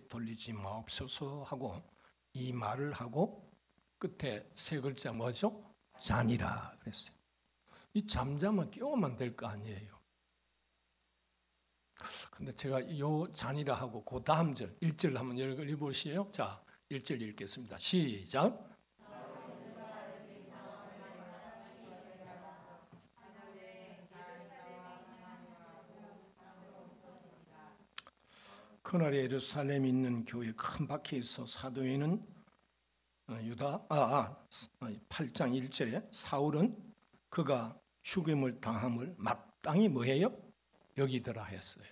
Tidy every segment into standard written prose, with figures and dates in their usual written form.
돌리지 마옵소서 하고 이 말을 하고 끝에 세 글자 뭐죠? 잔이라 그랬어요. 이 잠자면 깨우면 될 거 아니에요. 근데 제가 이 잔이라 하고 그 다음 절 1절 한번 읽어보시요. 자, 1절 읽겠습니다. 시작. 그날에 예루살렘에 있는 교회에 큰 박해 있어 사도행은 8장 1절에 사울은 그가 죽임을 당함을 마땅히 뭐해요? 여기더라 했어요.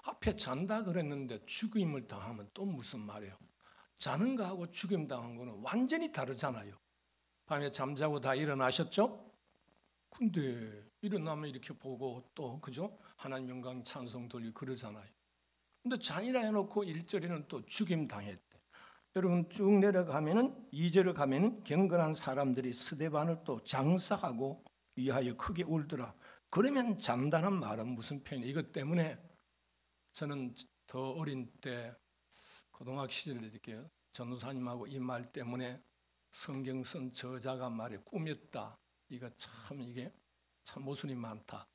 앞에 잔다 그랬는데 죽임을 당하면 또 무슨 말이에요? 자는 거하고 죽임 당한 거는 완전히 다르잖아요. 밤에 잠자고 다 일어나셨죠? 근데 일어나면 이렇게 보고 또 그죠? 하나님 영광 찬송 돌리고 그러잖아요. 근데 잔이라 해놓고 1절에는 또 죽임 당했대. 여러분 쭉 내려가면은 2절을 가면은 경건한 사람들이 스데반을 또 장사하고 위하여 크게 울더라. 그러면 잠다는 말은 무슨 표현이에요? 이것 때문에 저는 더 어린 때 고등학교 시절에 이렇게 전도사님하고 이 말 때문에 성경 쓴 저자가 말에 꾸몄다. 이게 참 모순이 많다.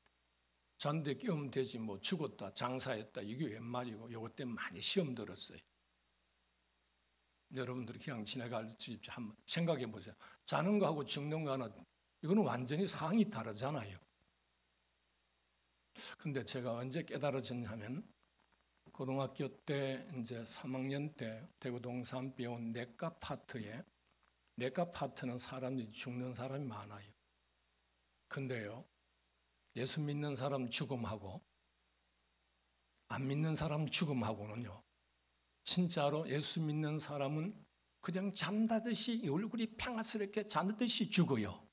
잔데 깨우면 되지 뭐 죽었다 장사했다 이게 웬 말이고 요것 때문에 많이 시험 들었어요. 여러분들이 그냥 지나갈지 한번 생각해 보세요. 자는 거하고 죽는 거는 이거는 완전히 상황이 다르잖아요. 근데 제가 언제 깨달아졌냐 하면 고등학교 때 이제 3학년 때 대구 동산 배운 내과 파트에 내과 파트는 사람들이 죽는 사람이 많아요. 근데요. 예수 믿는 사람 죽음하고 안 믿는 사람 죽음하고는요. 진짜로 예수 믿는 사람은 그냥 잠자듯이 얼굴이 평화스럽게 자듯이 죽어요.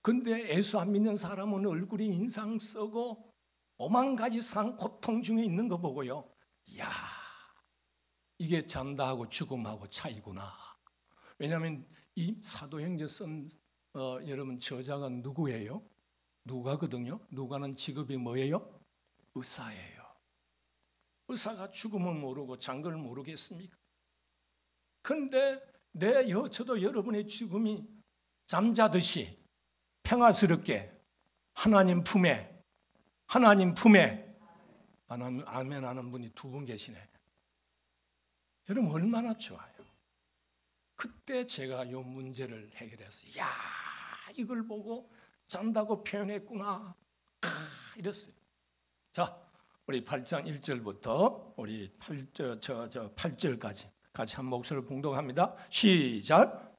근데 예수 안 믿는 사람은 얼굴이 인상 쓰고 오만 가지 고통 중에 있는 거 보고요. 이야, 이게 잠다하고 죽음하고 차이구나. 왜냐하면 이 사도행전 쓴 여러분 저자가 누구예요? 누가거든요. 누가는 직업이 뭐예요? 의사예요. 의사가 죽음을 모르고 장거를 모르겠습니까? 근데 저도 여러분의 죽음이 잠자듯이 평화스럽게 하나님 품에 아멘 하는 분이 두 분 계시네. 여러분 얼마나 좋아요. 그때 제가 이 문제를 해결했어요. 야, 이걸 보고 잔다고 표현했구나. 이랬어요. 자, 우리 8장 1절부터 우리 8절까지 같이 한 목소리를 봉독합니다. 시작.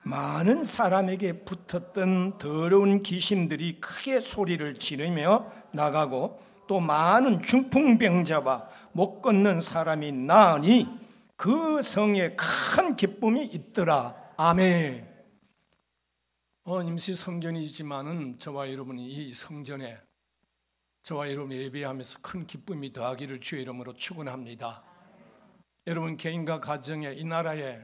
많은 사람에게 붙었던 더러운 귀신들이 크게 소리를 지르며 나가고 또 많은 중풍병자와 못 걷는 사람이 나으니 그 성에 큰 기쁨이 있더라. 아멘. 임시 성전이지만은 저와 여러분이 이 성전에 저와 여러분이 예배하면서 큰 기쁨이 더하기를 주의 이름으로 축원합니다. 여러분 개인과 가정에 이 나라에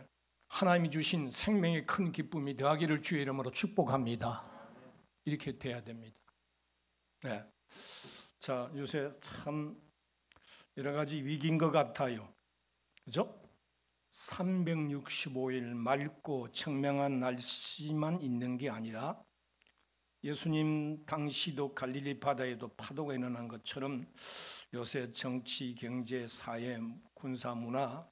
하나님이 주신 생명의 큰 기쁨이 더하기를 주의 이름으로 축복합니다. 이렇게 돼야 됩니다. 네. 자, 요새 참 여러 가지 위기인 것 같아요. 그죠? 365일 맑고 청명한 날씨만 있는 게 아니라 예수님 당시도 갈릴리 바다에도 파도가 일어난 것처럼 요새 정치, 경제, 사회, 군사, 문화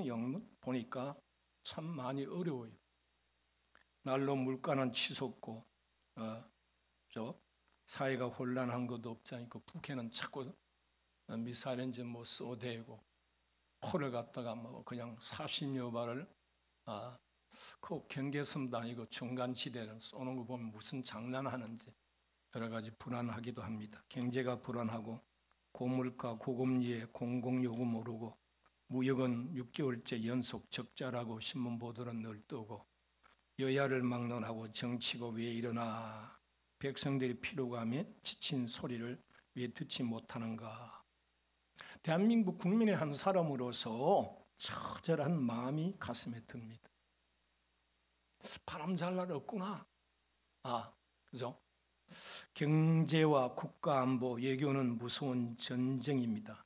영문 보니까 참 많이 어려워요. 날로 물가는 치솟고 사회가 혼란한 것도 없지 않고 북해는 자꾸 미사일인지 뭐 쏘대고 포를 갖다가 뭐 그냥 40여 발을 그 경계섬도 아니고 중간지대를 쏘는 거 보면 무슨 장난하는지 여러 가지 불안하기도 합니다. 경제가 불안하고 고물가 고금리에 공공요금 오르고 무역은 6개월째 연속 적자라고 신문 보도는 늘 뜨고 여야를 막론하고 정치가 왜 이러나 백성들이 피로감에 지친 소리를 왜 듣지 못하는가. 대한민국 국민의 한 사람으로서 처절한 마음이 가슴에 듭니다. 바람 잘 날 없구나. 그죠? 경제와 국가안보, 외교는 무서운 전쟁입니다.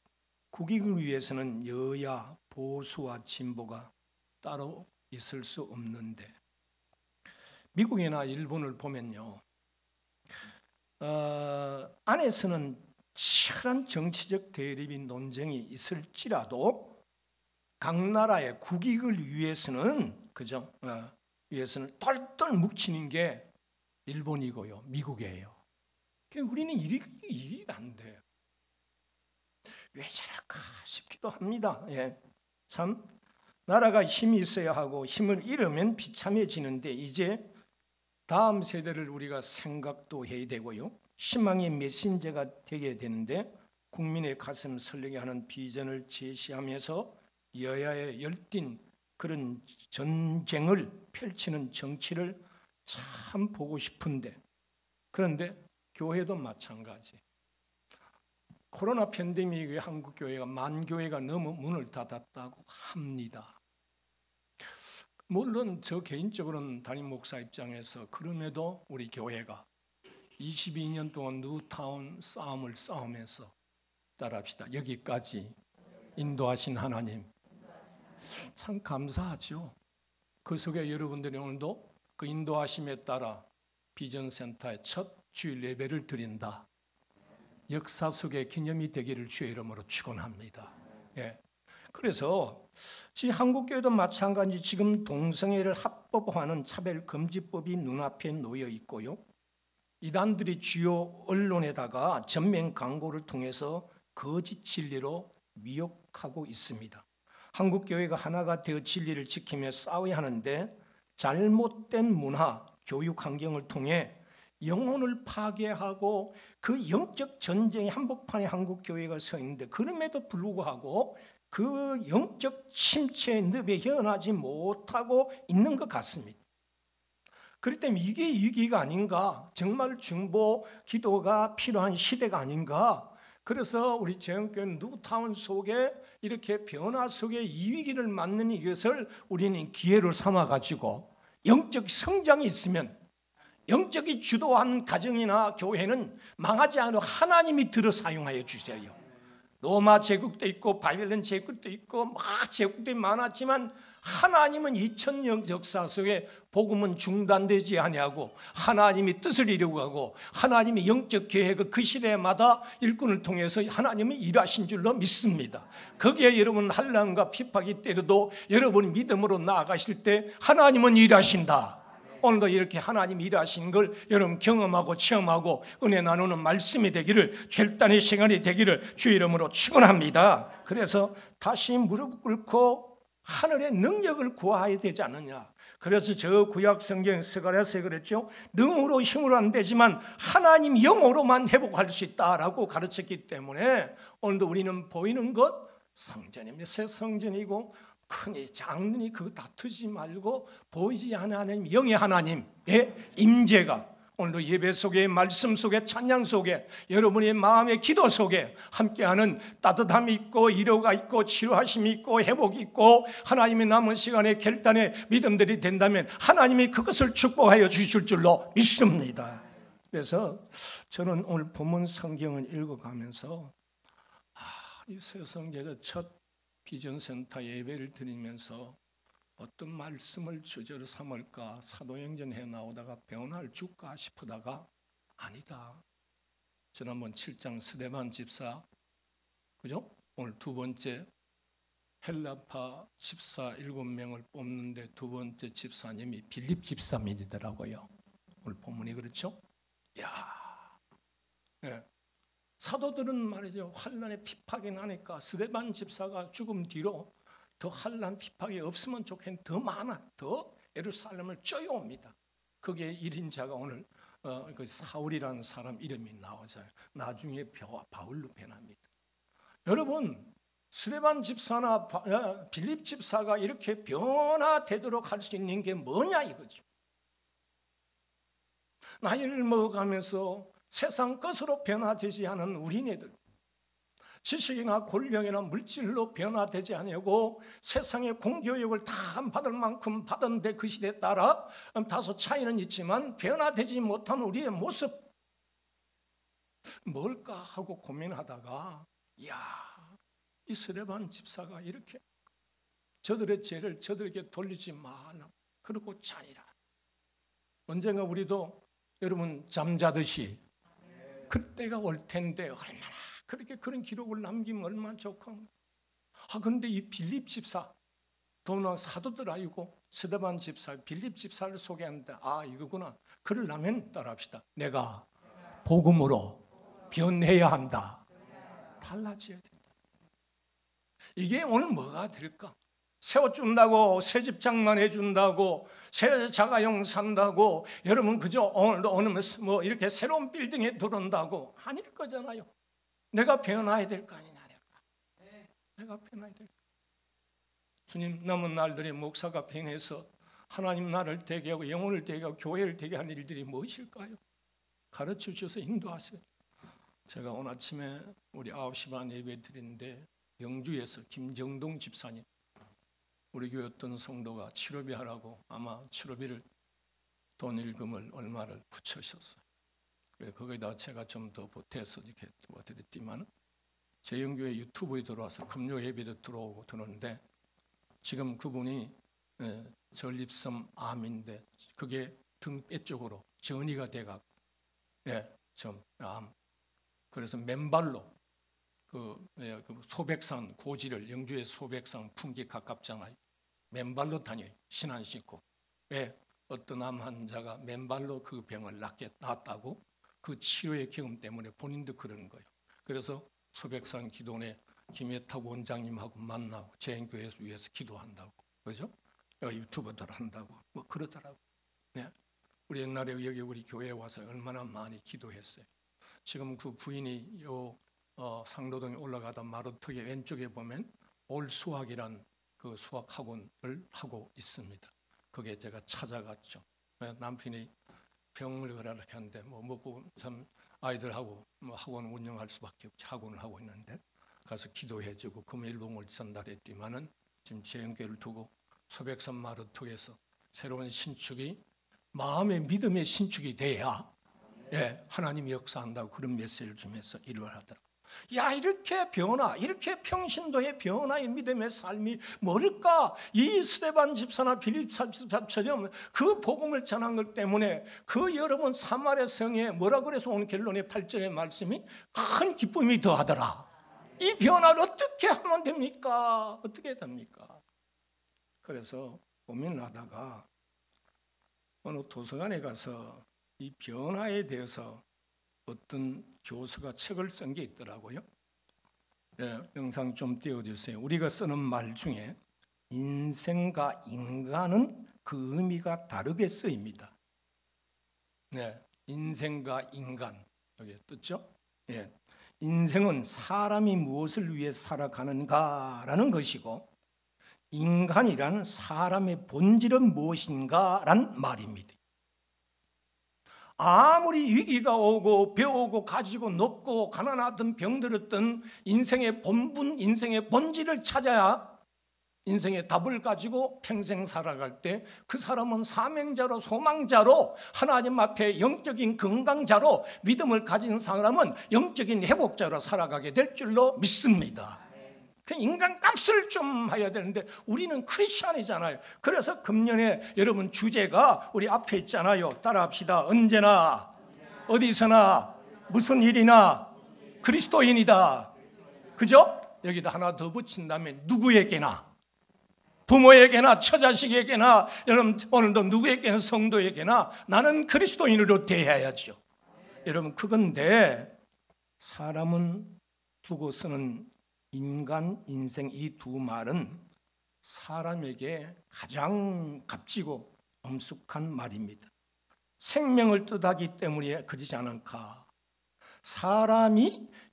국익을 위해서는 여야, 보수와 진보가 따로 있을 수 없는데 미국이나 일본을 보면요, 안에서는 치열한 정치적 대립이 논쟁이 있을지라도 각 나라의 국익을 위해서는 위해서는 똘똘 뭉치는 게 일본이고요, 미국이에요. 우리는 이게 안 돼요. 왜 저럴까 싶기도 합니다. 참 나라가 힘이 있어야 하고 힘을 잃으면 비참해지는데 이제 다음 세대를 우리가 생각도 해야 되고요, 희망의 메신저가 되게 되는데 국민의 가슴 설레게 하는 비전을 제시하면서 여야의 열띤 그런 전쟁을 펼치는 정치를 참 보고 싶은데, 그런데 교회도 마찬가지. 코로나 팬데믹에 한국 교회가 만교회가 너무 문을 닫았다고 합니다. 물론 저 개인적으로는 담임 목사 입장에서 그럼에도 우리 교회가 22년 동안 뉴타운 싸움을 싸우면서 따라합시다. 여기까지 인도하신 하나님 참 감사하죠. 그 속에 여러분들이 오늘도 그 인도하심에 따라 비전센터의 첫 주일 예배를 드린다. 역사 속의 기념이 되기를 주의 이름으로 축원합니다. 그래서 한국교회도 마찬가지 지금 동성애를 합법화하는 차별금지법이 눈앞에 놓여 있고요, 이단들이 주요 언론에다가 전면 광고를 통해서 거짓 진리로 미혹하고 있습니다. 한국교회가 하나가 되어 진리를 지키며 싸워야 하는데 잘못된 문화, 교육 환경을 통해 영혼을 파괴하고 그 영적 전쟁의 한복판에 한국교회가 서 있는데 그럼에도 불구하고 그 영적 침체의 늪에 헤어나지 못하고 있는 것 같습니다. 그렇기 때문에 이게 위기가 아닌가, 정말 중보 기도가 필요한 시대가 아닌가. 그래서 우리 재영교회는 뉴타운 속에 이렇게 변화 속에 이 위기를 맞는 이것을 우리는 기회로 삼아가지고 영적 성장이 있으면 영적이 주도한 가정이나 교회는 망하지 않고 하나님이 들어 사용하여 주세요. 로마 제국도 있고 바벨론 제국도 있고 막 제국들이 많았지만 하나님은 2000년 역사 속에 복음은 중단되지 아니하고 하나님이 뜻을 이루고 가고 하나님의 영적 계획을 그 시대마다 일꾼을 통해서 하나님이 일하신 줄로 믿습니다. 거기에 여러분 환난과 핍박이 때려도 여러분이 믿음으로 나아가실 때 하나님은 일하신다. 오늘도 이렇게 하나님 일하시는 걸 여러분 경험하고 체험하고 은혜 나누는 말씀이 되기를, 결단의 시간이 되기를 주의 이름으로 축원합니다. 그래서 다시 무릎 꿇고 하늘의 능력을 구해야 되지 않느냐. 그래서 저 구약 성경 스가랴서에 그랬죠. 능으로 힘으로 안 되지만 하나님 영으로만 회복할 수 있다라고 가르쳤기 때문에 오늘도 우리는 보이는 것 성전입니다. 새 성전이고 크니 작느니 그거 다투지 말고 보이지 않는 하나님, 영의 하나님의 임재가 오늘도 예배 속에, 말씀 속에, 찬양 속에, 여러분의 마음의 기도 속에 함께하는 따뜻함이 있고 위로가 있고 치료하심이 있고 회복이 있고 하나님의 남은 시간에 결단의 믿음들이 된다면 하나님이 그것을 축복하여 주실 줄로 믿습니다. 그래서 저는 오늘 본문 성경을 읽어가면서 이 세상에서 첫 비전센터 예배를 드리면서 어떤 말씀을 주제로 삼을까 사도행전에 나오다가 변화를 줄까 싶다가 아니다. 지난번 7장 스데반 집사, 그죠? 오늘 두 번째 헬라파 집사 7명을 뽑는데 두 번째 집사님이 빌립 집사님이더라고요. 오늘 본문이 그렇죠? 야, 사도들은 말이죠, 환난에 핍박이 나니까 스데반 집사가 죽음 뒤로 더 환난 핍박이 없으면 좋겠는데 더 많아, 더 예루살렘을 쪼여옵니다. 거기에 1인자가 오늘 그 사울이라는 사람 이름이 나오잖아요. 나중에 바울로 변합니다. 여러분, 스데반 집사나 빌립 집사가 이렇게 변화되도록 할 수 있는 게 뭐냐 이거죠. 나이를 먹어가면서 세상 것으로 변화되지 않은 우리네들, 지식이나 권력이나 물질로 변화되지 않고 세상의 공교육을 다 받을 만큼 받은데 그 시대에 따라 다소 차이는 있지만 변화되지 못한 우리의 모습 뭘까 하고 고민하다가 이 스데반 집사가 이렇게 저들의 죄를 저들에게 돌리지 말라 그러고 자니라. 언젠가 우리도 여러분 잠자듯이 그때가 올 텐데 얼마나 그렇게 그런 기록을 남기면 얼마나 좋겠는가. 그런데 이 빌립 집사, 더구나 사도들 아니고 스데반 집사, 빌립 집사를 소개하는데 이거구나. 그러려면 따라합시다. 내가 복음으로 변해야 한다. 달라져야 된다. 이게 오늘 뭐가 될까? 세워준다고, 새 집장만 해준다고, 새 자가용 산다고, 여러분 그저 오늘 뭐 이렇게 새로운 빌딩에 들어온다고 아닐 거잖아요. 내가 변화해야 될 거 아니냐. 내가 변화해야 될 거. 주님, 남은 날들에 목사가 변해서 하나님 나를 되게 하고 영혼을 되게 하고 교회를 되게 하는 일들이 무엇일까요? 가르쳐 주셔서 인도하세요. 제가 오늘 아침에 우리 9시 반 예배 드리는데 영주에서 김정동 집사님, 우리 교회 어떤 성도가 치료비 하라고 아마 치료비를 돈 일금을 얼마를 붙여셨어요. 거기다 제가 좀 더 보태서 이렇게 도와드렸지만 제 영교회 유튜브에 들어와서 금요 예배도 들어오고 들었는데 지금 그분이 전립선 암인데 그게 등뼈 쪽으로 전이가 돼가고 암. 그래서 맨발로 그 소백산 고지를 영주의 소백산 풍기 가깝잖아요. 맨발로 다녀요. 신안 신고. 왜? 어떤 암 환자가 맨발로 그 병을 낫다고 그 치료의 경험 때문에 본인도 그러는 거예요. 그래서 소백산 기도원에 김혜탁 원장님하고 만나고 제행교회에서 위해서 기도한다고, 그죠? 유튜버들 한다고 뭐 그러더라고. 네. 우리 옛날에 여기 우리 교회에 와서 얼마나 많이 기도했어요. 지금 그 부인이 상로동에 올라가다 마루턱에 왼쪽에 보면 올수학이란 그 수학 학원을 하고 있습니다. 거기에 제가 찾아갔죠. 남편이 병을 그렇게 하는데 뭐 먹고 참 아이들하고 뭐 학원 운영할 수밖에 없지. 학원을 하고 있는데 가서 기도해주고 금일봉을 전달했지만은 지금 제형교를 두고 소백산 마루턱에서 새로운 신축이 마음의 믿음의 신축이 돼야 하나님이 역사한다고 그런 메시지를 주면서 일을 하더라고요. 이렇게 변화, 이렇게 평신도의 변화의 믿음의 삶이 뭘까? 이 스데반 집사나 빌립 집사처럼 그 복음을 전한 것 때문에 그 여러분 사마리아 성에 뭐라 그래서 오늘 결론의 8절의 말씀이 큰 기쁨이 더하더라. 이 변화를 어떻게 하면 됩니까? 어떻게 됩니까? 그래서 고민하다가 어느 도서관에 가서 이 변화에 대해서 어떤 교수가 책을 쓴 게 있더라고요. 영상 좀 띄워주세요. 우리가 쓰는 말 중에 인생과 인간은 그 의미가 다르게 쓰입니다. 인생과 인간 여기 떴죠? 인생은 사람이 무엇을 위해 살아가는가라는 것이고 인간이란 사람의 본질은 무엇인가란 말입니다. 아무리 위기가 오고 배우고 가지고 높고 가난하든 병들었든 인생의 본분, 인생의 본질을 찾아야 인생의 답을 가지고 평생 살아갈 때 그 사람은 사명자로 소망자로 하나님 앞에 영적인 건강자로 믿음을 가진 사람은 영적인 회복자로 살아가게 될 줄로 믿습니다. 그 인간 값을 좀 해야 되는데 우리는 크리스찬이잖아요. 그래서 금년에 여러분 주제가 우리 앞에 있잖아요. 따라합시다. 언제나 어디서나 무슨 일이나 그리스도인이다. 그죠? 여기다 하나 더 붙인다면 누구에게나, 부모에게나 처자식에게나, 여러분 오늘도 누구에게나 성도에게나 나는 그리스도인으로 대해야죠. 여러분 그건데 사람은 두고 쓰는 인간, 인생 이 두 말은 사람에게 가장 값지고 엄숙한 말입니다. 생명을 뜻하기 때문에 그러지 않을까.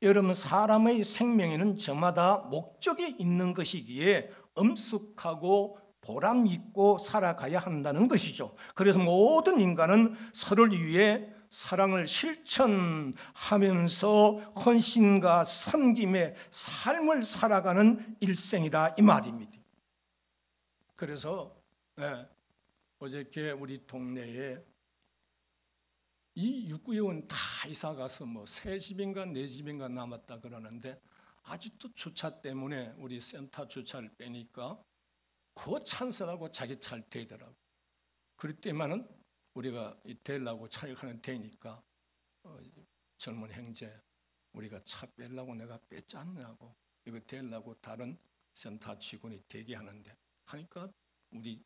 여러분 사람의 생명에는 저마다 목적이 있는 것이기에 엄숙하고 보람 있고 살아가야 한다는 것이죠. 그래서 모든 인간은 서로를 위해 사랑을 실천하면서 헌신과 섬김의 삶을 살아가는 일생이다 이 말입니다. 그래서 어저께 우리 동네에 이 육구의원 다 이사 가서 뭐 세 집인가 네 집인가 남았다 그러는데 아직도 주차 때문에 우리 센터 주차를 빼니까 그 찬스라고 자기 차를 대더라고. 그럴 때만은 우리가 대려고 차익하는 데니까 젊은 형제 우리가 차 빼려고 내가 뺐지 않냐고 이거 대려고 다른 센터 직원이 대기하는데 하니까 우리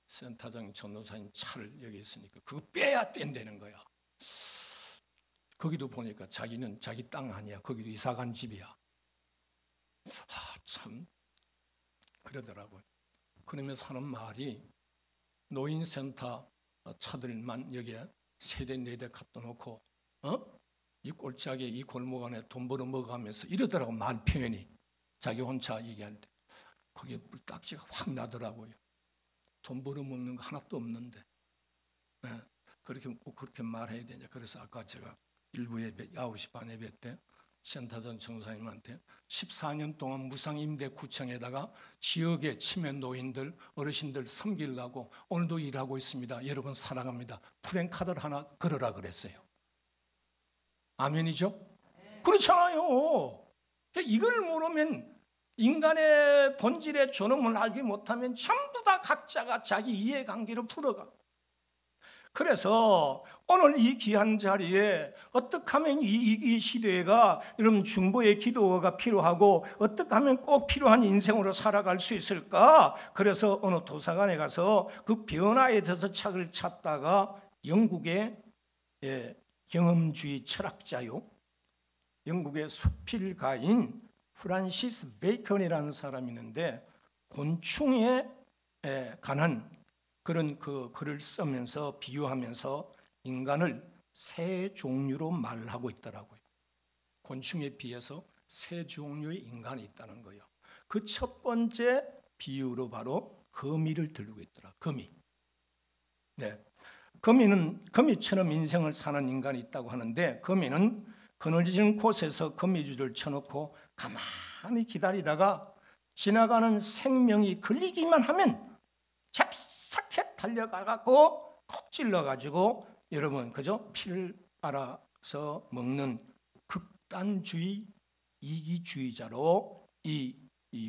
센터장 전도사님 차를 여기 있으니까 그거 빼야 뗀다는 거야. 거기도 보니까 자기는 자기 땅 아니야. 거기도 이사간 집이야. 참 그러더라고요. 그러면서 하는 말이 노인센터 차들만 여기에 세대 네대 갖다 놓고 이 꼴짝에 이 골목 안에 돈 벌어 먹어가면서 이러더라고. 말 표현이 자기 혼자 얘기할 때 거기에 딱지가 확 나더라고요. 돈 벌어 먹는 거 하나도 없는데 그렇게 꼭 그렇게 말해야 되냐. 그래서 아까 제가 일부 예배 9시 반 예배 때 센터장 정사님한테 14년 동안 무상임대 구청에다가 지역의 치매 노인들 어르신들 섬기려고 오늘도 일하고 있습니다. 여러분 사랑합니다. 프랭카드를 하나 걸어라 그랬어요. 아멘이죠? 그렇잖아요. 이걸 모르면 인간의 본질의 존엄을 알지 못하면 전부 다 각자가 자기 이해관계로 풀어가. 그래서 오늘 이 귀한 자리에 어떻게 하면 이 시대가 여러분 중보의 기도가 필요하고 어떻게 하면 꼭 필요한 인생으로 살아갈 수 있을까? 그래서 어느 도서관에 가서 그 변화에 대해서 책을 찾다가 영국의 경험주의 철학자요, 영국의 수필가인 프란시스 베이컨이라는 사람이 있는데 곤충에 관한 그런 그 글을 쓰면서 비유하면서 인간을 세 종류로 말하고 있더라고요. 곤충에 비해서 세 종류의 인간이 있다는 거예요. 그 첫 번째 비유로 바로 거미를 들고 있더라. 거미. 거미처럼 인생을 사는 인간이 있다고 하는데 거미는 그늘진 곳에서 거미줄을 쳐놓고 가만히 기다리다가 지나가는 생명이 걸리기만 하면 찹싹해 달려가고 콕 찔러가지고 여러분 그죠? 피를 빨아서 먹는 극단주의 이기주의자로 이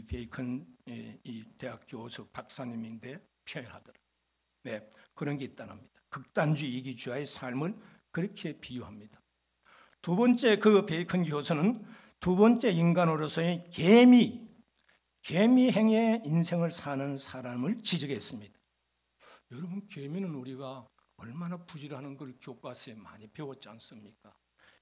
베이컨 이 대학 교수 박사님인데 표현하더라고요. 그런 게 있다랍니다. 극단주의 이기주의자의 삶을 그렇게 비유합니다. 두 번째 그 베이컨 교수는 두 번째 인간으로서의 개미행의 인생을 사는 사람을 지적했습니다. 여러분 개미는 우리가 얼마나 부지런한 걸 교과서에 많이 배웠지 않습니까?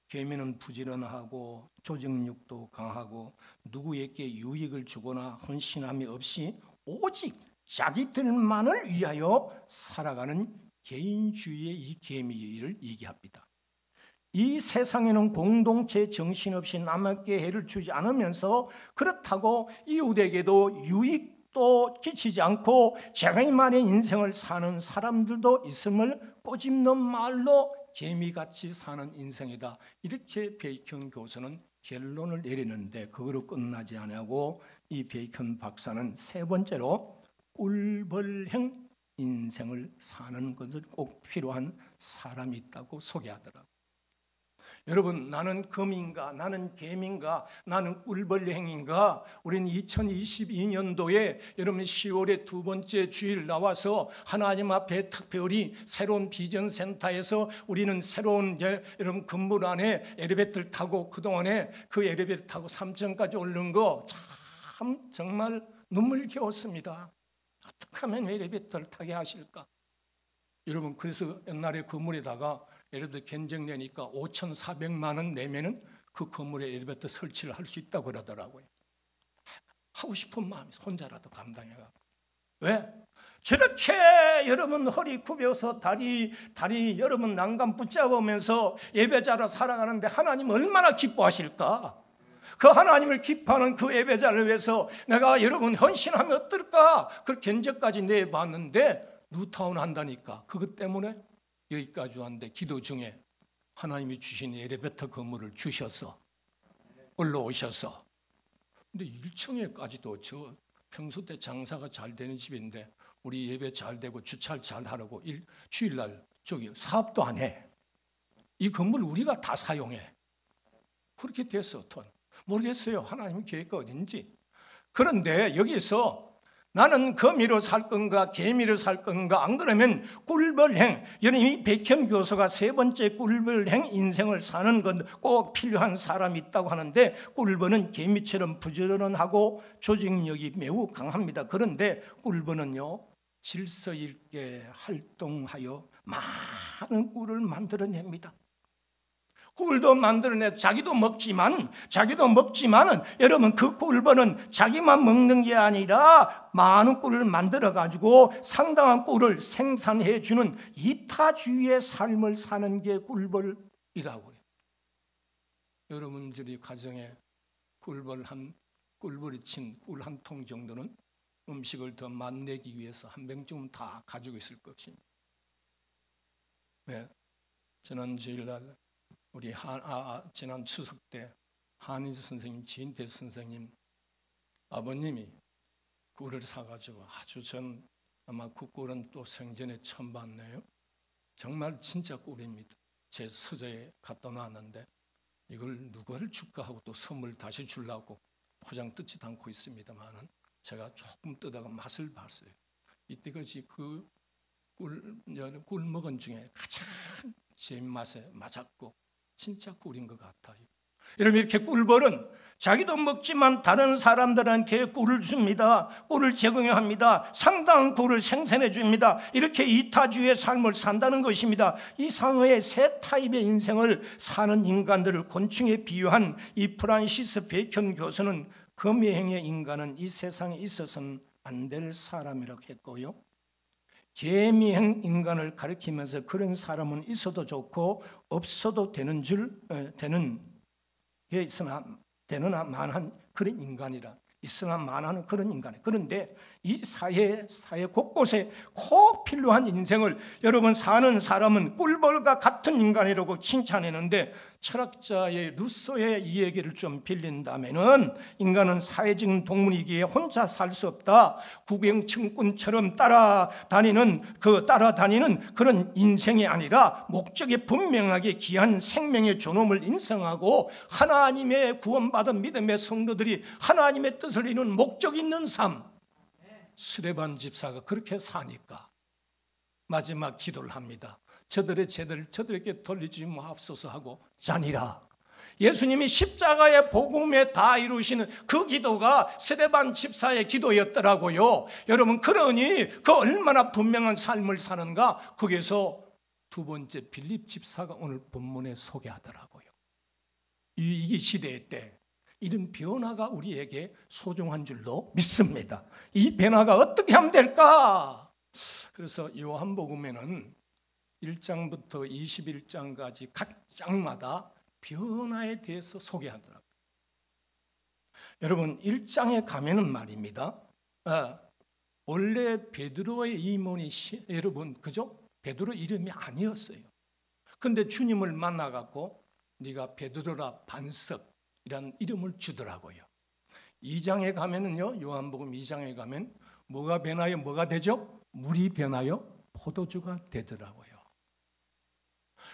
개미는 부지런하고 조직력도 강하고 누구에게 유익을 주거나 헌신함이 없이 오직 자기들만을 위하여 살아가는 개인주의의 이 개미를 얘기합니다. 이 세상에는 공동체 정신없이 남에게 해를 주지 않으면서 그렇다고 이웃에게도 유익도 끼치지 않고 자기만의 인생을 사는 사람들도 있음을 꼬집는 말로 개미같이 사는 인생이다. 이렇게 베이컨 교수는 결론을 내리는데 그거로 끝나지 않고 이 베이컨 박사는 세 번째로 꿀벌형 인생을 사는 것을 꼭 필요한 사람이 있다고 소개하더라고요. 여러분 나는 금인가 나는 개민가 나는 꿀벌행인가? 우리는 2022년도에 여러분 10월에 두 번째 주일 나와서 하나님 앞에 특별히 새로운 비전센터에서 우리는 새로운 여러분 건물 안에 엘리베이터를 타고 그동안에 그 엘리베이터 타고 3층까지 오른 거 참 정말 눈물겨웠습니다. 어떻게 하면 엘리베이터를 타게 하실까? 여러분 그래서 옛날에 건물에다가 예를 들어 견적 내니까 5,400만 원 내면은 그 건물에 엘리베이터 설치를 할 수 있다고 그러더라고요. 하고 싶은 마음이 혼자라도 감당해가고. 왜? 저렇게 여러분 허리 굽혀서 다리 여러분 난간 붙잡으면서 예배자로 살아가는데 하나님 얼마나 기뻐하실까? 그 하나님을 기뻐하는 그 예배자를 위해서 내가 여러분 헌신하면 어떨까? 그 견적까지 내봤는데 뉴타운 한다니까. 그것 때문에 여기까지 왔는데 기도 중에 하나님이 주신 엘리베이터 건물을 주셔서 올라오셔서, 근데 1층에까지도 저 평소 때 장사가 잘 되는 집인데 우리 예배 잘 되고 주차를 잘 하라고 주일날 저기 사업도 안 해. 이 건물 우리가 다 사용해. 그렇게 됐어. 돈 모르겠어요. 하나님의 계획이 어딘지. 그런데 여기서 나는 거미로 살 건가 개미로 살 건가, 안 그러면 꿀벌행, 여러분 이 백현 교수가 세 번째 꿀벌행 인생을 사는 건 꼭 필요한 사람이 있다고 하는데, 꿀벌은 개미처럼 부지런하고 조직력이 매우 강합니다. 그런데 꿀벌은요 질서 있게 활동하여 많은 꿀을 만들어냅니다. 꿀도 만들어내 자기도 먹지만은 여러분 그 꿀벌은 자기만 먹는 게 아니라 많은 꿀을 만들어 가지고 상당한 꿀을 생산해 주는 이타주의의 삶을 사는 게 꿀벌이라고 해요. 여러분들이 가정에 꿀벌이 친 꿀 한 통 정도는 음식을 더 맛내기 위해서 한 병쯤은 다 가지고 있을 것입니다. 네. 지난 주일날 우리 지난 추석 때 한인수 선생님, 지인태 선생님 아버님이 꿀을 사가지고 아주 전 아마 그 꿀은 또 생전에 처음 봤네요. 정말 진짜 꿀입니다. 제 서재에 갖다 놨는데 이걸 누구를 줄까 하고 또 선물 다시 주려고 포장 뜯지도 않고 있습니다만은 제가 조금 뜯다가 맛을 봤어요. 이때까지 그 꿀 먹은 중에 가장 제 입맛에 맞았고 진짜 꿀인 것 같아요. 여러분 이렇게 꿀벌은 자기도 먹지만 다른 사람들한테 꿀을 줍니다. 꿀을 제공합니다. 상당한 꿀을 생산해 줍니다. 이렇게 이타주의 삶을 산다는 것입니다. 이 상어의 세 타입의 인생을 사는 인간들을 곤충에 비유한 이 프란시스 베이컨 교수는 거미행의 인간은 이 세상에 있어서는 안 될 사람이라고 했고요, 개미행 인간을 가리키면서 그런 사람은 있어도 좋고 없어도 되는 게 되느나 만한 그런 인간이라, 있으나 만한 그런 인간. 그런데 이 사회 곳곳에 꼭 필요한 인생을 여러분 사는 사람은 꿀벌과 같은 인간이라고 칭찬했는데, 철학자의 루소의 이 얘기를 좀 빌린다면은 인간은 사회적 동물이기에 혼자 살 수 없다. 구경청꾼처럼 따라다니는 그런 인생이 아니라 목적에 분명하게 귀한 생명의 존엄을 인정하고 하나님의 구원받은 믿음의 성도들이 하나님의 뜻을 이루는 목적 있는 삶. 스데반 집사가 그렇게 사니까 마지막 기도를 합니다. 저들의 죄를 저들에게 돌리지 마옵소서 하고 자니라. 예수님이 십자가의 복음에 다 이루시는 그 기도가 스데반 집사의 기도였더라고요. 여러분, 그러니 그 얼마나 분명한 삶을 사는가. 거기서 두 번째 빌립 집사가 오늘 본문에 소개하더라고요. 이 시대 때 이런 변화가 우리에게 소중한 줄로 믿습니다. 이 변화가 어떻게 하면 될까? 그래서 요한복음에는 1장부터 21장까지 각 장마다 변화에 대해서 소개하더라고요. 여러분 1장에 가면은 말입니다, 원래 베드로의 이름이 여러분 그죠? 베드로 이름이 아니었어요. 근데 주님을 만나갖고 네가 베드로라 반석이라는 이름을 주더라고요. 2장에 가면은요, 요한복음 2장에 가면 뭐가 변하여 뭐가 되죠? 물이 변하여 포도주가 되더라고요.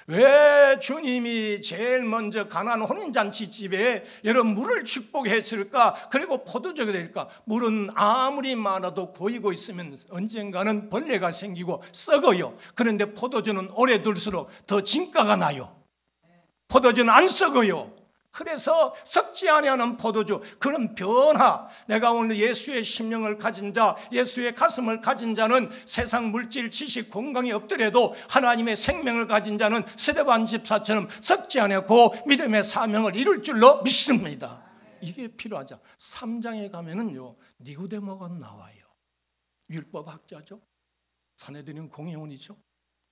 왜 주님이 제일 먼저 가나안 혼인잔치집에 여러분 물을 축복했을까? 그리고 포도주가 될까? 물은 아무리 많아도 고이고 있으면 언젠가는 벌레가 생기고 썩어요. 그런데 포도주는 오래 둘수록 더 진가가 나요. 포도주는 안 썩어요. 그래서 썩지 아니하는 포도주, 그런 변화, 내가 오늘 예수의 심령을 가진 자, 예수의 가슴을 가진 자는 세상 물질, 지식, 건강이 없더라도 하나님의 생명을 가진 자는 스데반 집사처럼 썩지 아니하고 믿음의 사명을 이룰 줄로 믿습니다. 이게 필요하죠. 3장에 가면은요, 니고데모가 나와요. 율법학자죠. 사내들은 공회원이죠.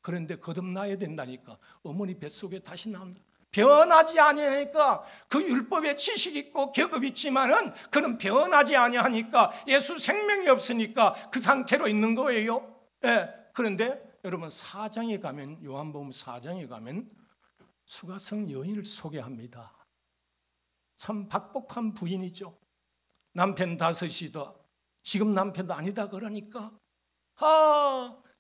그런데 거듭나야 된다니까 어머니 뱃속에 다시 나옵니다. 변하지 아니하니까 그 율법에 지식이 있고 격업이 있지만은 그는 변하지 아니하니까 예수 생명이 없으니까 그 상태로 있는 거예요. 예. 그런데 여러분 4장에 가면, 요한복음 4장에 가면 수가성 여인을 소개합니다. 참 박복한 부인이죠. 남편 5이다. 지금 남편도 아니다 그러니까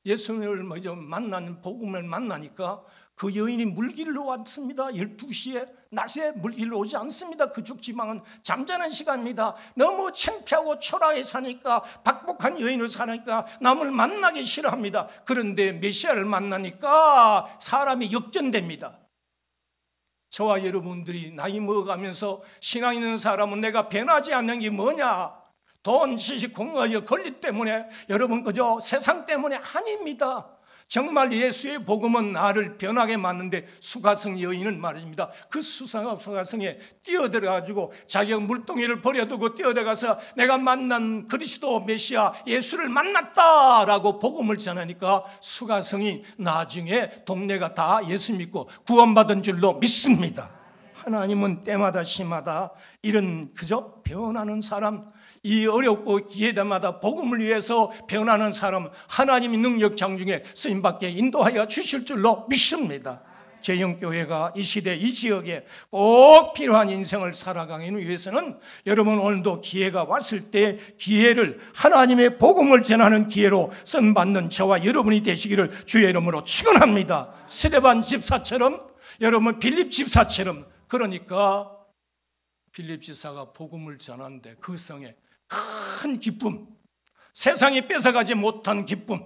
예수님을 만나는 복음을 만나니까 그 여인이 물길로 왔습니다. 12시에 낮에 물길로 오지 않습니다. 그쪽 지방은 잠자는 시간입니다. 너무 창피하고 초라하게 사니까, 박복한 여인을 사니까 남을 만나기 싫어합니다. 그런데 메시아를 만나니까 사람이 역전됩니다. 저와 여러분들이 나이 먹어가면서 신앙 있는 사람은 내가 변하지 않는 게 뭐냐? 돈, 지식, 건강의 권리 때문에, 여러분 그저 세상 때문에 아닙니다. 정말 예수의 복음은 나를 변하게 만드는데, 수가성 여인은 말입니다. 그 수가성에 뛰어들어가지고 자기가 물동이를 버려두고 뛰어들어가서 내가 만난 그리스도 메시아 예수를 만났다라고 복음을 전하니까 수가성이 나중에 동네가 다 예수 믿고 구원받은 줄로 믿습니다. 하나님은 때마다 시마다 이런 그저 변하는 사람, 이 어렵고 기회마다 복음을 위해서 변하는 사람, 하나님의 능력 장중에 쓰임받게 인도하여 주실 줄로 믿습니다. 제영교회가 이 시대 이 지역에 꼭 필요한 인생을 살아가기 위해서는 여러분 오늘도 기회가 왔을 때 기회를 하나님의 복음을 전하는 기회로 선받는 저와 여러분이 되시기를 주의 이름으로 축원합니다. 스데반 집사처럼, 여러분 빌립 집사처럼. 그러니까 빌립 집사가 복음을 전하는데 그 성에 큰 기쁨, 세상이 뺏어가지 못한 기쁨,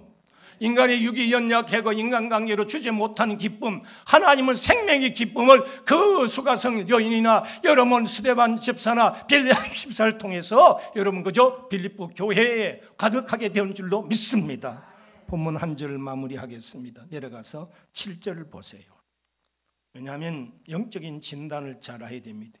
인간의 육이 연약하고 인간관계로 주지 못한 기쁨, 하나님은 생명의 기쁨을 그 수가성 여인이나 여러분 스데반 집사나 빌립 집사를 통해서 여러분 그저 빌립보 교회에 가득하게 된 줄로 믿습니다. 본문 한 절을 마무리하겠습니다. 내려가서 7절을 보세요. 왜냐하면 영적인 진단을 잘 해야 됩니다.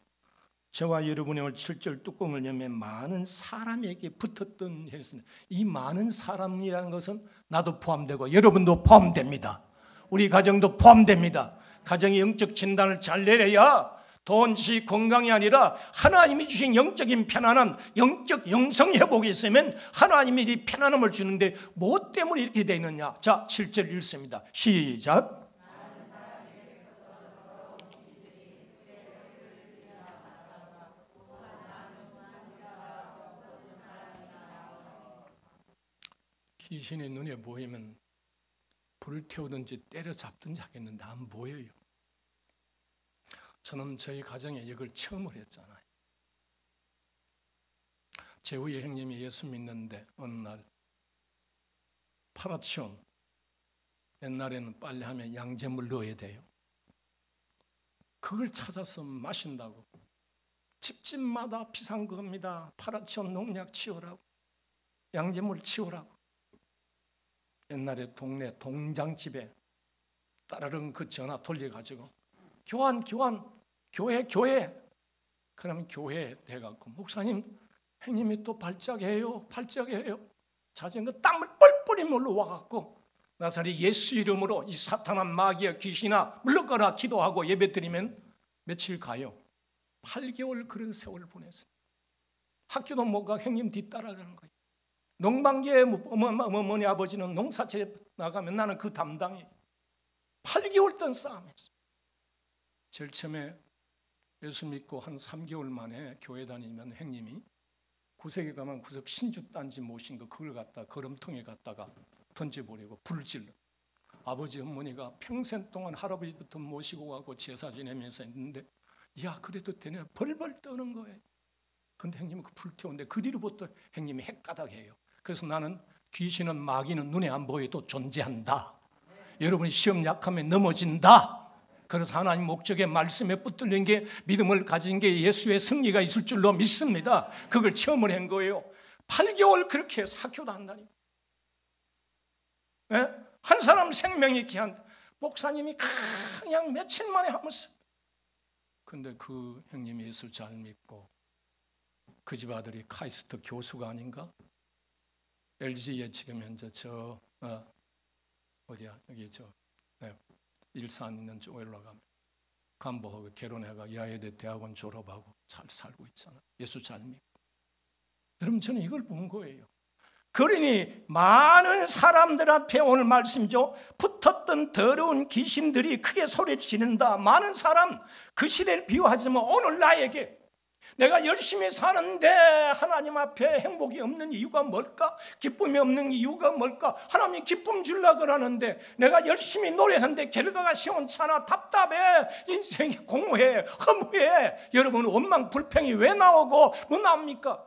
저와 여러분의 오늘 7절 뚜껑을 열면 많은 사람에게 붙었던 했습니다. 이 많은 사람이라는 것은 나도 포함되고 여러분도 포함됩니다. 우리 가정도 포함됩니다. 가정의 영적 진단을 잘 내려야 돈, 지식, 건강이 아니라 하나님이 주신 영적인 편안함, 영적 영성 회복이 있으면 하나님이 이 편안함을 주는데 뭐 때문에 이렇게 되어 있느냐? 자, 7절 읽습니다. 시작. 귀신의 눈에 보이면 불태우든지 때려잡든지 하겠는데 안 보여요. 저는 저희 가정에 이걸 체험을 했잖아요. 제 후에 형님이 예수 믿는데 어느 날 파라치온, 옛날에는 빨래하면 양잿물 넣어야 돼요. 그걸 찾아서 마신다고. 집집마다 비싼 겁니다. 파라치온 농약 치우라고, 양잿물 치우라고. 옛날에 동네 동장집에 따르릉 그 전화 돌려가지고 교환 교회 그러면 교회에 돼갖고 목사님 형님이 또 발작해요 자전거 땀을 뻘뻘이 물러 와갖고 나사리 예수 이름으로 이 사탄한 마귀와 귀신아 물러가라 기도하고 예배드리면 며칠 가요. 8개월 그런 세월을 보냈어요. 학교도 못 가 형님 뒤따라가는 거예요. 농방기에 어머니 아버지는 농사채 나가면 나는 그 담당이 8개월 동안 싸움했어요. 제일 처음에 예수 믿고 한 3개월 만에 교회 다니면 형님이 구석에 가면 구석 신주단지 모신 거 그걸 갖다 거름통에 갖다가 던져버리고 불을 질러. 아버지 어머니가 평생 동안 할아버지부터 모시고 가고 제사 지내면서 했는데 야 그래도 되네 벌벌 떠는 거예요. 근데 형님은 그 불태우는데 그 뒤로부터 형님이 헷가닥해요. 그래서 나는 귀신은 마귀는 눈에 안 보여도 존재한다. 여러분이 시험 약하면 넘어진다. 그래서 하나님 목적의 말씀에 붙들린 게 믿음을 가진 게 예수의 승리가 있을 줄로 믿습니다. 그걸 체험을 한 거예요. 8개월 그렇게 해서 학교도 한다니. 네? 한 사람 생명이 귀한 목사님이 그냥 며칠 만에 하면서. 근데 그 형님이 예수를 잘 믿고 그 집 아들이 카이스트 교수가 아닌가? LG에 지금 현재 어디야 여기 일산 있는 쪽에 올라가면 간부하고 결혼해가 야외대 대학원 졸업하고 잘 살고 있잖아. 예수 잘 믿고. 여러분 저는 이걸 본 거예요. 그러니 많은 사람들 앞에 오늘 말씀이죠. 붙었던 더러운 귀신들이 크게 소리 지른다. 많은 사람 그 시대를 비유하지만 오늘 나에게 내가 열심히 사는데 하나님 앞에 행복이 없는 이유가 뭘까? 기쁨이 없는 이유가 뭘까? 하나님이 기쁨 주려고 그러는데 내가 열심히 노래하는데 결과가 시원찮아. 답답해. 인생이 공허해. 허무해. 여러분 원망 불평이 왜 나오고 뭐 나옵니까?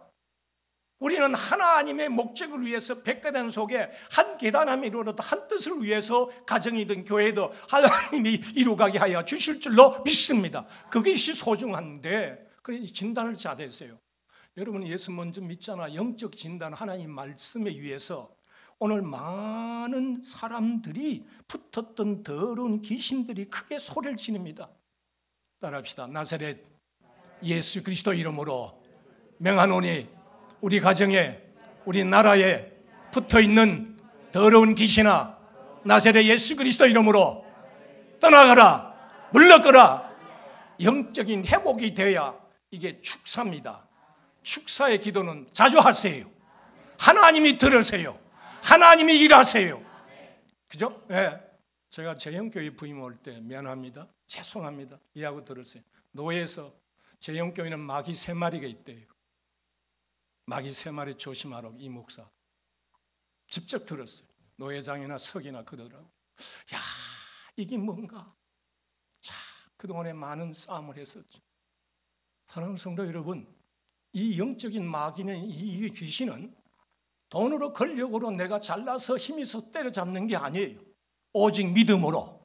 우리는 하나님의 목적을 위해서 백계단 속에 한 계단함이 이루어도 한 뜻을 위해서 가정이든 교회든 하나님이 이루가게 하여 주실 줄로 믿습니다. 그것이 소중한데 그러니 진단을 잘하세요. 여러분 예수 먼저 믿잖아. 영적 진단 하나님 말씀에 의해서 오늘 많은 사람들이 붙었던 더러운 귀신들이 크게 소리를 지릅니다. 따라합시다. 나사렛 예수 그리스도 이름으로 명하노니 우리 가정에 우리 나라에 붙어있는 더러운 귀신아 나사렛 예수 그리스도 이름으로 떠나가라. 물러가라. 영적인 회복이 돼야 이게 축사입니다. 축사의 기도는 자주 하세요. 하나님이 들으세요. 하나님이 일하세요. 그죠? 네. 제가 재형교회 부임 올 때 미안합니다. 죄송합니다. 이하고 들으세요. 노예에서 재형교회는 마귀 3마리가 있대요. 마귀 3마리 조심하라고 이 목사 직접 들었어요. 노회장이나 석이나 그러더라고. 야 이게 뭔가. 자 그동안에 많은 싸움을 했었죠. 사랑하는 성도 여러분, 이 영적인 마귀는 이 귀신은 돈으로 권력으로 내가 잘나서 힘있어 때려잡는 게 아니에요. 오직 믿음으로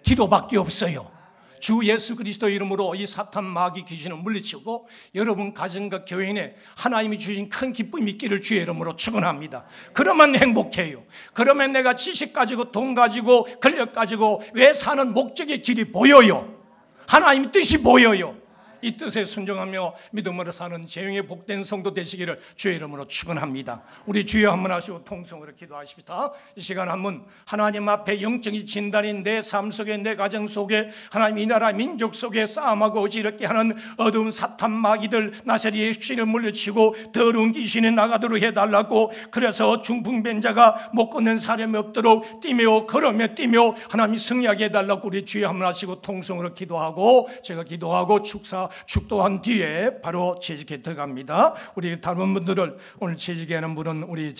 기도밖에 없어요. 주 예수 그리스도 이름으로 이 사탄 마귀 귀신을 물리치고 여러분 가정과 교인에 하나님이 주신 큰 기쁨이 있기를 주의 이름으로 축원합니다. 그러면 행복해요. 그러면 내가 지식 가지고 돈 가지고 권력 가지고 왜 사는 목적의 길이 보여요. 하나님의 뜻이 보여요. 이 뜻에 순종하며 믿음으로 사는 재용의 복된 성도 되시기를 주의 이름으로 축원합니다. 우리 주여 한번 하시고 통성으로 기도하십시다. 이 시간 한번 하나님 앞에 영적인 진단인 내 삶 속에 내 가정 속에 하나님 이 나라 민족 속에 싸움하고 어지럽게 하는 어두운 사탄 마귀들 나사렛 예수를 물리치고 더러운 귀신이 나가도록 해달라고 그래서 중풍변자가 못 걷는 사람이 없도록 뛰며 걸으며 뛰며 하나님이 승리하게 해달라고 우리 주여 한번 하시고 통성으로 기도하고 제가 기도하고 축도한 뒤에 바로 재직에 들어갑니다. 우리 다른 분들을 오늘 재직하는 분은 우리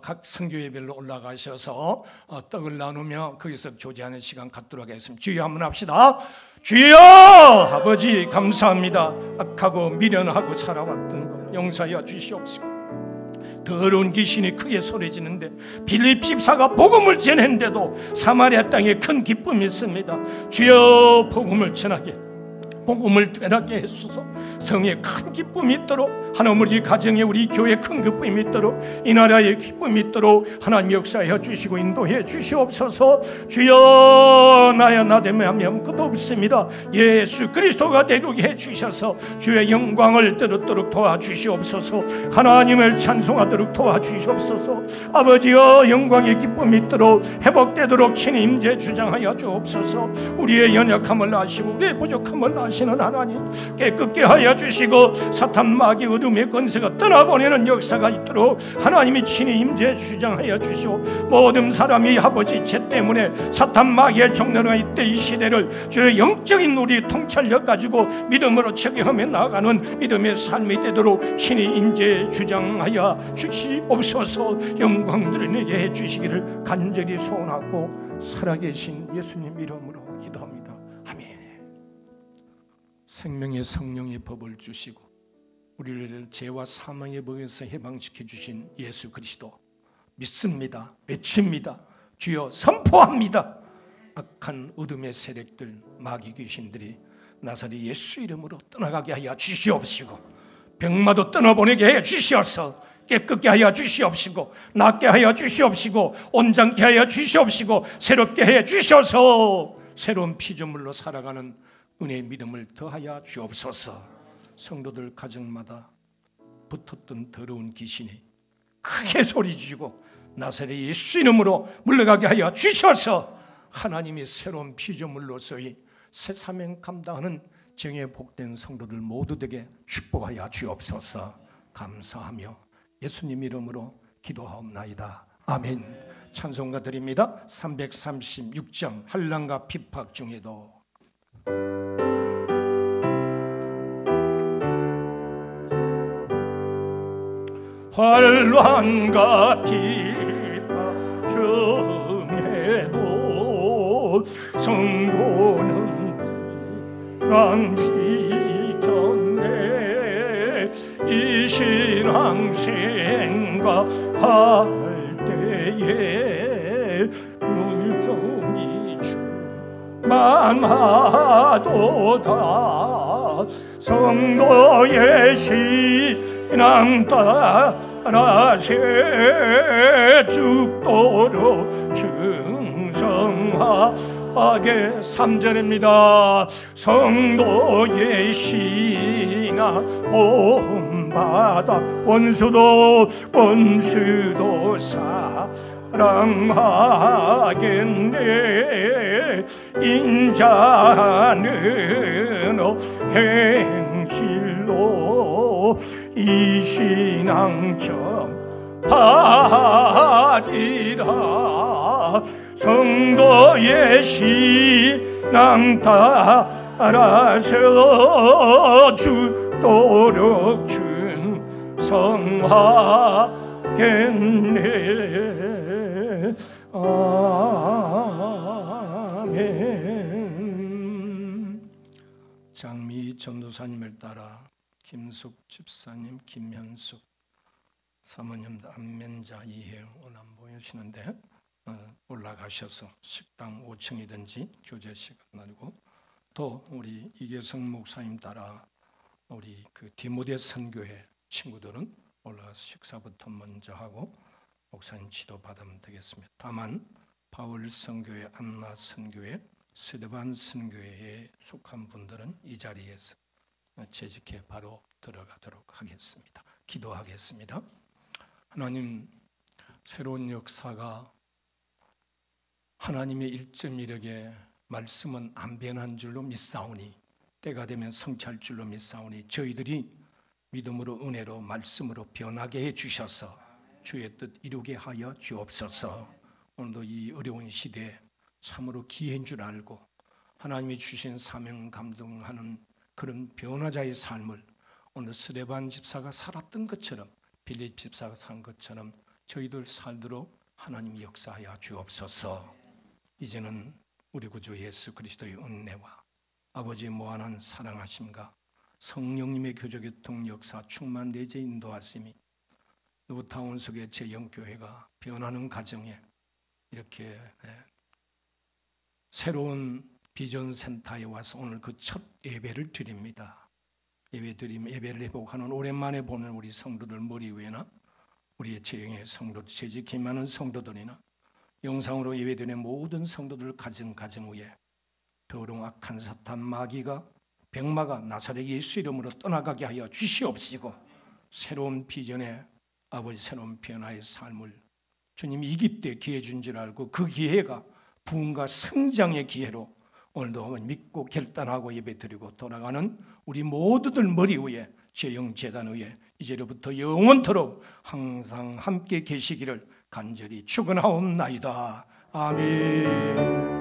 각 선교회별로 올라가셔서 떡을 나누며 거기서 교제하는 시간 갖도록 하겠습니다. 주여 한번 합시다. 주여 아버지 감사합니다. 악하고 미련하고 살아왔던 것 용서하여 주시옵소서. 더러운 귀신이 크게 소리지는데 빌립 집사가 복음을 전했는데도 사마리아 땅에 큰 기쁨이 있습니다. 주여 복음을 전하게 복음을 전하게 해주소서. 성에 큰 기쁨이 있도록 하나님 우리 가정에 우리 교회에 큰 기쁨이 있도록 이 나라에 기쁨이 있도록 하나님 역사해 주시고 인도해 주시옵소서. 주여 나야 나 되면 아무것도 없습니다. 예수 그리스도가 되게 해주셔서 주의 영광을 들었도록 도와주시옵소서. 하나님을 찬송하도록 도와주시옵소서. 아버지여 영광의 기쁨이 있도록 회복되도록 친히 임재 주장하여 주옵소서. 우리의 연약함을 아시고 우리의 부족함을 아시는 하나님 깨끗게 하여 주시고 사탄 마귀 어둠의 권세가 떠나보내는 역사가 있도록 하나님이 친히 임재 주장하여 주시오. 모든 사람이 아버지 죄 때문에 사탄 마귀의 종로가 이때 이 시대를 주의 영적인 우리 통찰력 가지고 믿음으로 적용하며 나아가는 믿음의 삶이 되도록 친히 임재 주장하여 주시옵소서. 영광 드러내게 해주시기를 간절히 소원하고 살아계신 예수님 이름으로 기도합니다. 아멘. 생명의 성령의 법을 주시고 우리를 죄와 사망의 법에서 해방시켜 주신 예수 그리스도 믿습니다. 외칩니다. 주여 선포합니다. 악한 어둠의 세력들, 마귀 귀신들이 나사렛 예수 이름으로 떠나가게 하여 주시옵시고, 병마도 떠나보내게 해 주시옵소서. 깨끗게 하여 주시옵시고, 낫게 하여 주시옵시고, 온전케 하여 주시옵시고, 새롭게 해 주셔서 새로운 피조물로 살아가는 은혜의 믿음을 더하여 주옵소서. 성도들 가정마다 붙었던 더러운 귀신이 크게 소리지고 나사렛 예수 이름으로 물러가게 하여 주셔서 하나님이 새로운 피조물로서의 새 사명 감당하는 정예 복된 성도들 모두에게 축복하여 주옵소서. 감사하며 예수님 이름으로 기도하옵나이다. 아멘. 찬송가 드립니다. 336장 환난과 핍박 중에도 환난과 핍박 중에도 성도는 불안시켰네. 이 신앙생과 할 때에 물정이 충만하도다. 성도의 신앙 따라세 죽도록 충성하게. 3절입니다. 성도의 신앙 보험받아 원수도 사랑하겠네. 인자는 행실로 이 신앙점 하리라. 성도의 신앙 따라서 죽도록 충성하겠네. 아멘. 장미 전도사님을 따라 김숙 집사님, 김현숙 사모님 안면자 이해 오늘 안 보이시는데 올라가셔서 식당 5층이든지 교제 시간 나누고, 또 우리 이계성 목사님 따라 우리 그 디모데 선교회 친구들은 올라가서 식사부터 먼저 하고 목사님 지도 받으면 되겠습니다. 다만 바울 선교회, 안나 선교회, 스데반 선교회에 속한 분들은 이 자리에서 재직해 바로 들어가도록 하겠습니다. 기도하겠습니다. 하나님, 새로운 역사가 하나님의 일점이력에 말씀은 안 변한 줄로 믿사오니, 때가 되면 성취할 줄로 믿사오니, 저희들이 믿음으로 은혜로 말씀으로 변하게 해 주셔서 주의 뜻 이루게 하여 주옵소서. 오늘도 이 어려운 시대에 참으로 기회인 줄 알고 하나님이 주신 사명 감동하는 그런 변화자의 삶을 오늘 스데반 집사가 살았던 것처럼, 빌립 집사가 산 것처럼 저희들 살도록 하나님이 역사하여 주옵소서. 이제는 우리 구주 예수 그리스도의 은혜와 아버지의 무한한 사랑하심과 성령님의 교제교통 역사 충만 내재 인도하심이 누구타운 속의 제영교회가 변하는 가정에 이렇게 새로운 비전센터에 와서 오늘 그 첫 예배를 드립니다. 예배를 회복하는 오랜만에 보는 우리 성도들 머리 위에나 우리의 제영의 성도, 재직히 많은 성도들이나 영상으로 예배드리는 모든 성도들 가정 위에 더러운 악한 사탄 마귀가 병마가 나사렛 예수 이름으로 떠나가게 하여 주시옵시고, 새로운 비전의 아버지 새로운 변화의 삶을 주님이 이기 때 기회 준 줄 알고 그 기회가 부흥과 성장의 기회로 오늘도 믿고 결단하고 예배드리고 돌아가는 우리 모두들 머리 위에 제영 재단 위에 이제로부터 영원토록 항상 함께 계시기를 간절히 축원하옵나이다. 아멘.